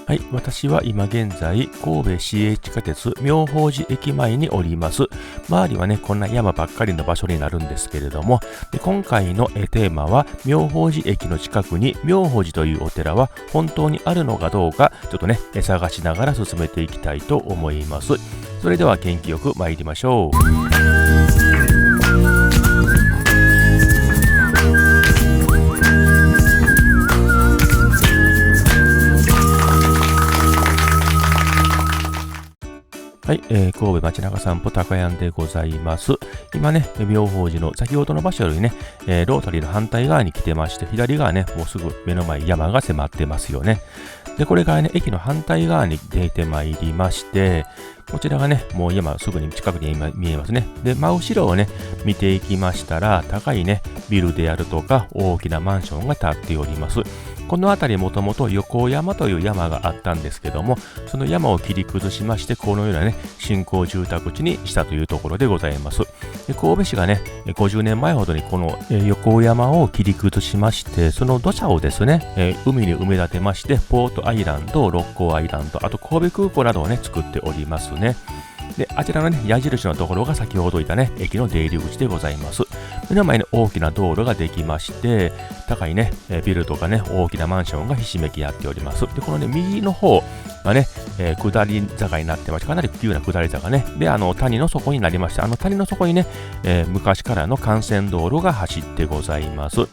はい、私は今現在、神戸市営地下鉄妙法寺駅前におります。周りはね、こんな山ばっかりの場所になるんですけれども、今回のテーマは、妙法寺駅の近くに妙法寺というお寺は本当にあるのかどうか、ちょっとね、探しながら進めていきたいと思います。それでは元気よく参りましょう。はい、神戸街中散歩高山でございます。今ね、妙法寺の先ほどの場所よりね、ロータリーの反対側に来てまして、左側ね、もうすぐ目の前に山が迫ってますよね。で、これからね、駅の反対側に出てまいりまして、こちらがね、もう山すぐに近くに見えますね。で、真後ろをね、見ていきましたら、高いね、ビルであるとか、大きなマンションが建っております。この辺りもともと横山という山があったんですけども、その山を切り崩しまして、このようなね、新興住宅地にしたというところでございます。で、神戸市がね、50年前ほどにこの横山を切り崩しまして、その土砂をですね、海に埋め立てまして、ポートアイランド、六甲アイランド、あと神戸空港などをね、作っておりますね。で、あちらのね、矢印のところが先ほど言ったね、駅の出入り口でございます。目の前に大きな道路ができまして、高いね、ビルとかね、大きなマンションがひしめき合っております。で、このね、右の方がね、下り坂になってまして、かなり急な下り坂ね。で、谷の底になりまして、谷の底にね、昔からの幹線道路が走ってございます。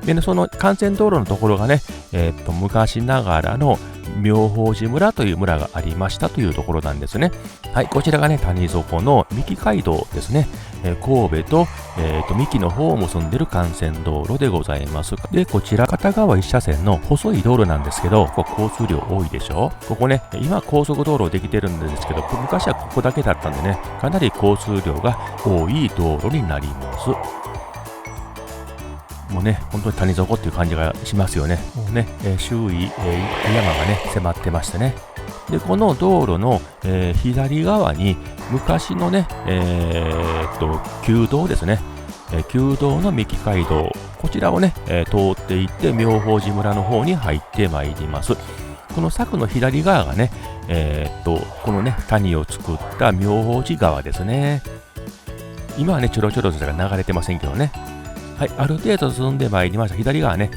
でね、その幹線道路のところがね、昔ながらの妙法寺村という村がありましたというところなんですね。はい、こちらがね、谷底の三木街道ですね。神戸と、三木の方を結んでる幹線道路でございます。で、こちら片側一車線の細い道路なんですけど、ここ交通量多いでしょ。ここね、今高速道路できてるんですけど、昔はここだけだったんでね、かなり交通量が多い道路になります。もうね、本当に谷底っていう感じがしますよね。もうね、周囲、山がね、迫ってましてね。で、この道路の、左側に昔のね、旧道ですね。旧道の三木街道。こちらをね、通っていって妙法寺村の方に入ってまいります。この柵の左側がね、このね、谷を作った妙法寺川ですね。今はね、ちょろちょろとしか流れてませんけどね。はい、ある程度進んでまいりました。左側ね、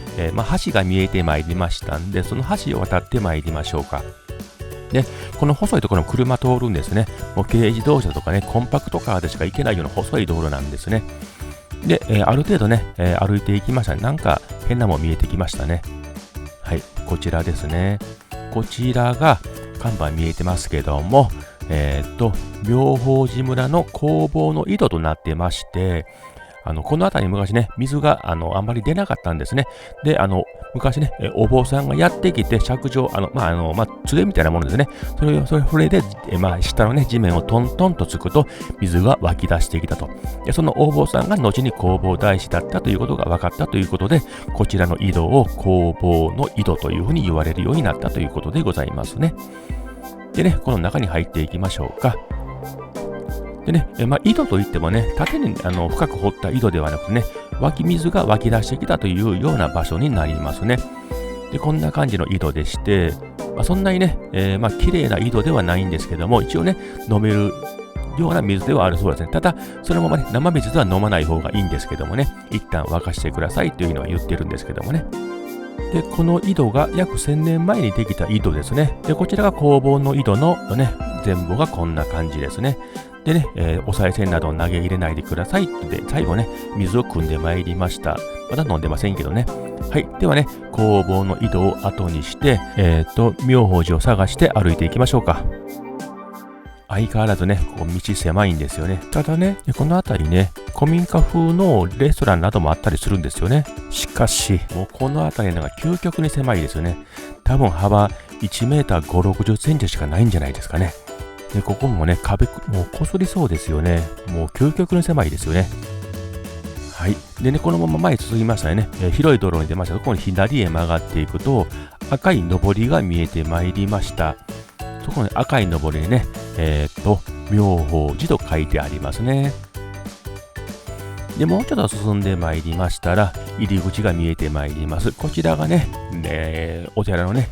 橋が見えてまいりましたんで、その橋を渡ってまいりましょうか。で、この細いところの車通るんですね。もう軽自動車とかね、コンパクトカーでしか行けないような細い道路なんですね。で、ある程度ね、歩いていきましたね。なんか変なもん見えてきましたね。はい、こちらですね。こちらが看板見えてますけども、妙法寺村の工房の井戸となってまして、この辺り昔ね、水があんまり出なかったんですね。で、昔ね、お坊さんがやってきて、借定、杖みたいなものですね。それで、下のね、地面をトントンとつくと、水が湧き出してきたと。で、そのお坊さんが後に弘法大師だったということが分かったということで、こちらの井戸を弘法の井戸というふうに言われるようになったということでございますね。でね、この中に入っていきましょうか。でね、井戸といってもね、縦に深く掘った井戸ではなくね、水が湧き出してきたというような場所になりますね。で、こんな感じの井戸でして、そんなにね、綺麗な井戸ではないんですけども、一応ね、飲めるような水ではあるそうですね。ただ、そのままね、生水では飲まない方がいいんですけどもね、一旦沸かしてくださいというのは言ってるんですけどもね。で、この井戸が約1000年前にできた井戸ですね。で、こちらが工房の井戸のね、全貌がこんな感じですね。でね、お賽銭などを投げ入れないでくださいって、最後ね、水を汲んでまいりました。まだ飲んでませんけどね。はい。ではね、工房の井戸を後にして、妙法寺を探して歩いていきましょうか。相変わらずね、ここ道狭いんですよね。ただね、この辺りね、古民家風のレストランなどもあったりするんですよね。しかし、もうこの辺りのが究極に狭いですよね。多分幅1メーター5、60センチしかないんじゃないですかね。で、ここもね、壁、もう擦りそうですよね。もう究極に狭いですよね。はい。でね、このまま前に進みましたよね。広い道路に出ました。ここに左へ曲がっていくと、赤い上りが見えてまいりました。そこに赤い上りにね、妙法寺と書いてありますね。で、もうちょっと進んでまいりましたら、入り口が見えてまいります。こちらがね、お寺のね、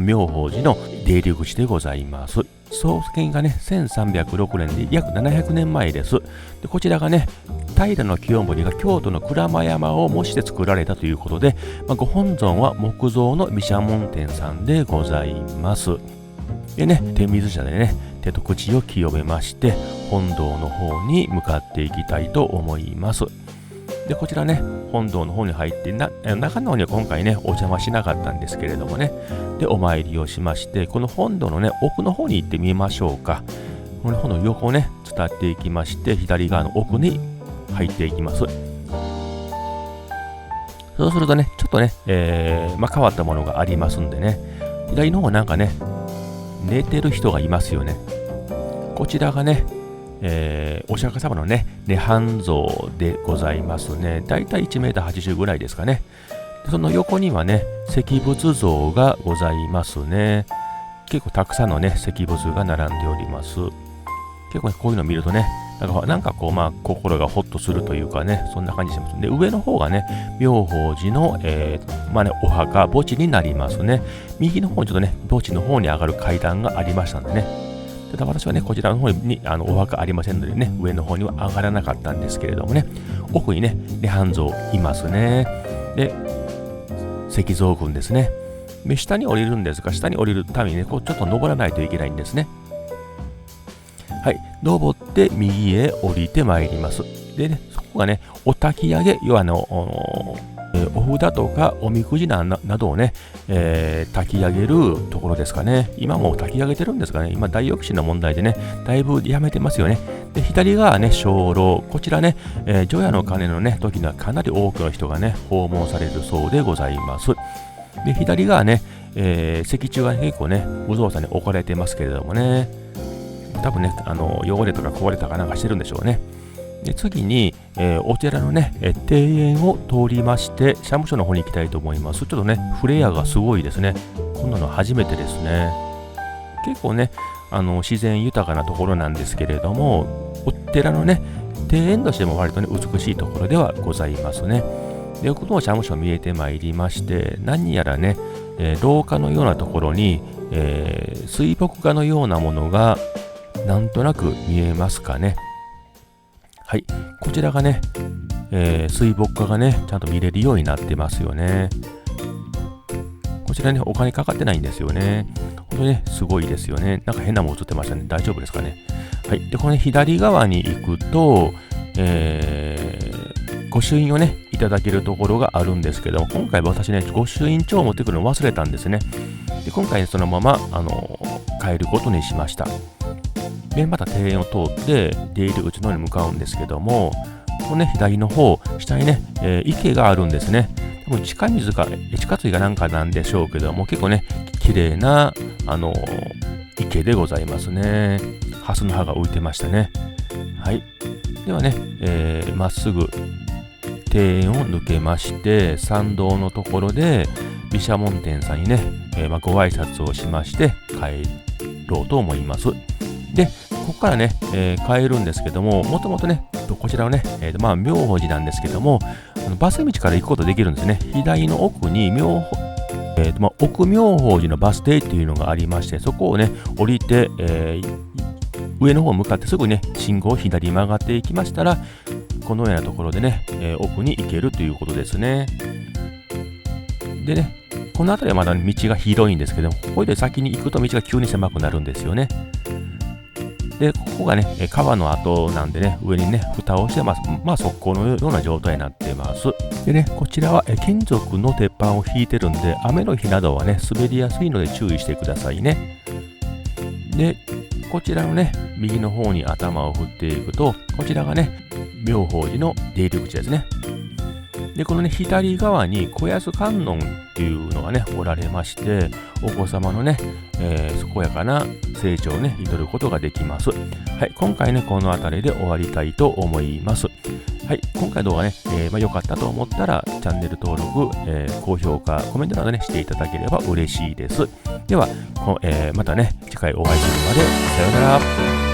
妙法寺の出入り口でございます。創建がね、1306年で約700年前です。でこちらがね、平清盛が京都の鞍馬山を模して作られたということで、ご本尊は木造の毘沙門天さんでございます。でね、手水舎でね、手と口を清めまして、本堂の方に向かっていきたいと思います。で、こちらね、本堂の方に入って中の方には今回ね、お邪魔しなかったんですけれどもね、で、お参りをしまして、この本堂のね、奥の方に行ってみましょうか。この方の横をね、伝っていきまして、左側の奥に入っていきます。そうするとね、ちょっとね、変わったものがありますんでね、左の方なんかね、寝てる人がいますよね。こちらがね、お釈迦様のね、涅槃像でございますね。だいたい 1m80 ぐらいですかね。その横にはね、石仏像がございますね。結構たくさんのね、石仏が並んでおります。結構ね、こういうのを見るとね、なんかこう、心がほっとするというかね、そんな感じします。で、上の方がね、妙法寺の、お墓、墓地になりますね。右の方にちょっとね、墓地の方に上がる階段がありましたんでね。ただ私はね、こちらの方にお墓ありませんのでね、上の方には上がらなかったんですけれどもね、奥にね、涅槃像いますね。で、石像群ですね。で、下に降りるんですが、下に降りるためにね、こうちょっと登らないといけないんですね。はい、登って右へ降りてまいります。でね、そこがね、お焚き上げ、要はお札とかおみくじなどをね、焚き上げるところですかね。今も焚き上げてるんですかね。今、大抑止の問題でね、だいぶやめてますよね。で、左側はね、鐘楼。こちらね、除夜の鐘のね、時にはかなり多くの人がね、訪問されるそうでございます。で、左側ね、石柱が結構ね、無造作に置かれてますけれどもね、多分ね、汚れとか壊れたかなんかしてるんでしょうね。で、次に、お寺のね、庭園を通りまして、社務所の方に行きたいと思います。ちょっとね、フレアがすごいですね。こんなの初めてですね。結構ね、自然豊かなところなんですけれども、お寺のね、庭園としても割とね、美しいところではございますね。で、この社務所見えてまいりまして、何やらね、廊下のようなところに、水墨画のようなものが、なんとなく見えますかね。はい、こちらがね、水墨画がね、ちゃんと見れるようになってますよね。こちらね、お金かかってないんですよね。本当にね、すごいですよね。なんか変なもの映ってましたね。大丈夫ですかね。はい、で、この、ね、左側に行くと、御朱印をね、いただけるところがあるんですけども、今回私ね、御朱印帳を持ってくるのを忘れたんですね。で、今回、ね、そのまま、帰ることにしました。で、また庭園を通って出入り口の方に向かうんですけども、このね、左の方、下にね、池があるんですね。多分地下水がなんかなんでしょうけども、結構ね、綺麗な、池でございますね。ハスの葉が浮いてましたね。はい。ではね、まっすぐ庭園を抜けまして、参道のところで、毘沙門天さんにね、ご挨拶をしまして帰ろうと思います。で、ここからね、帰るんですけども、もともとね、こちらはね、妙法寺なんですけども、バス道から行くことできるんですね。左の奥に奥妙法寺のバス停っていうのがありまして、そこをね、降りて、上の方向かってすぐね、信号を左に曲がっていきましたら、このようなところでね、奥に行けるということですね。でね、この辺りはまだ道が広いんですけども、ここで先に行くと道が急に狭くなるんですよね。で、ここがね、川の跡なんでね、上にね、蓋をしてます。側溝のような状態になってます。でね、こちらは金属の鉄板を引いてるんで、雨の日などはね、滑りやすいので注意してくださいね。で、こちらのね、右の方に頭を振っていくと、こちらがね、妙法寺の出入り口ですね。で、このね、左側に小安観音っていうのがね、おられまして、お子様のね、健やかな成長をね、祈ることができます。はい、今回ね、この辺りで終わりたいと思います。はい、今回の動画ね、良かったと思ったら、チャンネル登録、高評価、コメントなどね、していただければ嬉しいです。では、またね、次回お会いするまで、さようなら。